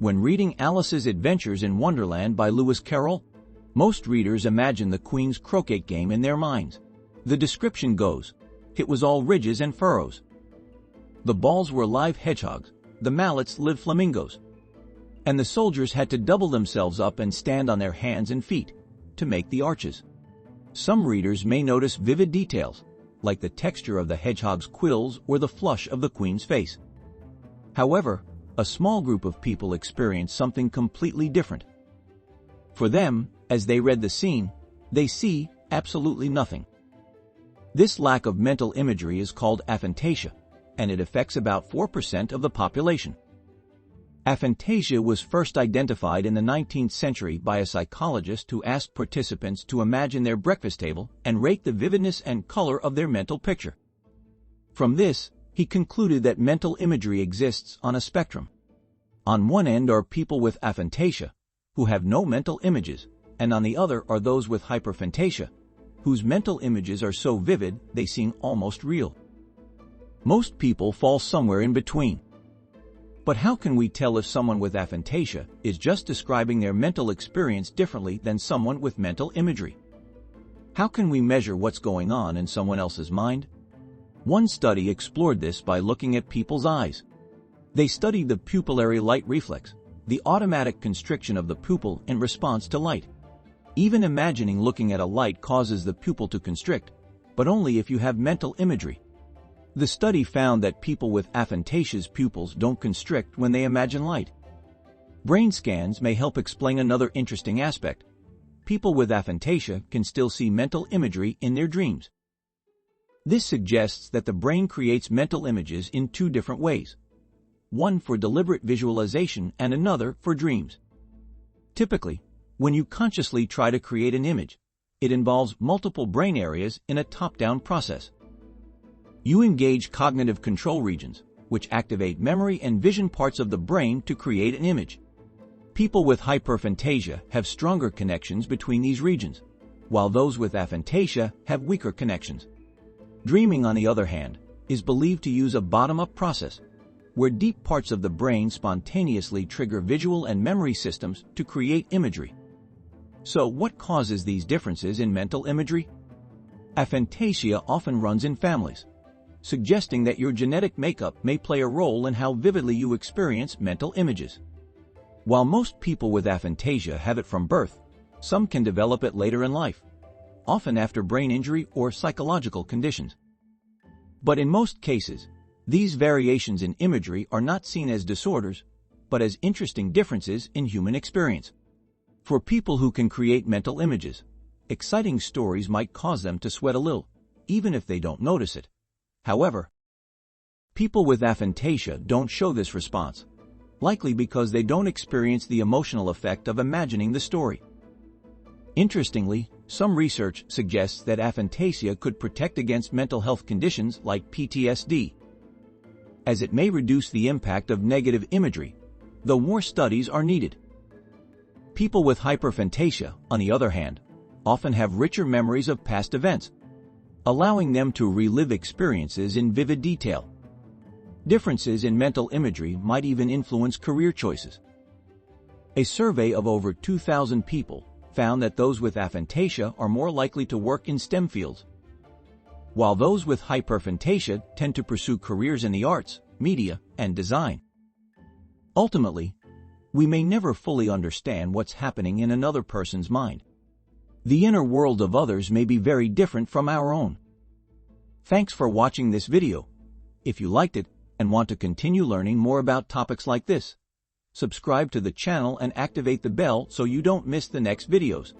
When reading Alice's Adventures in Wonderland by Lewis Carroll, most readers imagine the Queen's croquet game in their minds. The description goes, "It was all ridges and furrows. The balls were live hedgehogs, the mallets lived flamingos, and the soldiers had to double themselves up and stand on their hands and feet to make the arches." Some readers may notice vivid details, like the texture of the hedgehog's quills or the flush of the Queen's face. However, a small group of people experience something completely different. For them, as they read the scene, they see absolutely nothing. This lack of mental imagery is called aphantasia, and it affects about 4% of the population. Aphantasia was first identified in the 19th century by a psychologist who asked participants to imagine their breakfast table and rate the vividness and color of their mental picture. From this, he concluded that mental imagery exists on a spectrum. On one end are people with aphantasia, who have no mental images, and on the other are those with hyperphantasia, whose mental images are so vivid they seem almost real. Most people fall somewhere in between. But how can we tell if someone with aphantasia is just describing their mental experience differently than someone with mental imagery? How can we measure what's going on in someone else's mind? One study explored this by looking at people's eyes. They studied the pupillary light reflex, the automatic constriction of the pupil in response to light. Even imagining looking at a light causes the pupil to constrict, but only if you have mental imagery. The study found that people with aphantasia's pupils don't constrict when they imagine light. Brain scans may help explain another interesting aspect. People with aphantasia can still see mental imagery in their dreams. This suggests that the brain creates mental images in two different ways, one for deliberate visualization and another for dreams. Typically, when you consciously try to create an image, it involves multiple brain areas in a top-down process. You engage cognitive control regions, which activate memory and vision parts of the brain to create an image. People with hyperphantasia have stronger connections between these regions, while those with aphantasia have weaker connections. Dreaming, on the other hand, is believed to use a bottom-up process, where deep parts of the brain spontaneously trigger visual and memory systems to create imagery. So, what causes these differences in mental imagery? Aphantasia often runs in families, suggesting that your genetic makeup may play a role in how vividly you experience mental images. While most people with aphantasia have it from birth, some can develop it later in life, often after brain injury or psychological conditions. But in most cases, these variations in imagery are not seen as disorders, but as interesting differences in human experience. For people who can create mental images, exciting stories might cause them to sweat a little, even if they don't notice it. However, people with aphantasia don't show this response, likely because they don't experience the emotional effect of imagining the story. Interestingly, some research suggests that aphantasia could protect against mental health conditions like PTSD, as it may reduce the impact of negative imagery, though more studies are needed. People with hyperphantasia, on the other hand, often have richer memories of past events, allowing them to relive experiences in vivid detail. Differences in mental imagery might even influence career choices. A survey of over 2,000 people found that those with aphantasia are more likely to work in STEM fields, while those with hyperphantasia tend to pursue careers in the arts, media, and design. Ultimately, we may never fully understand what's happening in another person's mind. The inner world of others may be very different from our own. Thanks for watching this video. If you liked it and want to continue learning more about topics like this, subscribe to the channel and activate the bell so you don't miss the next videos.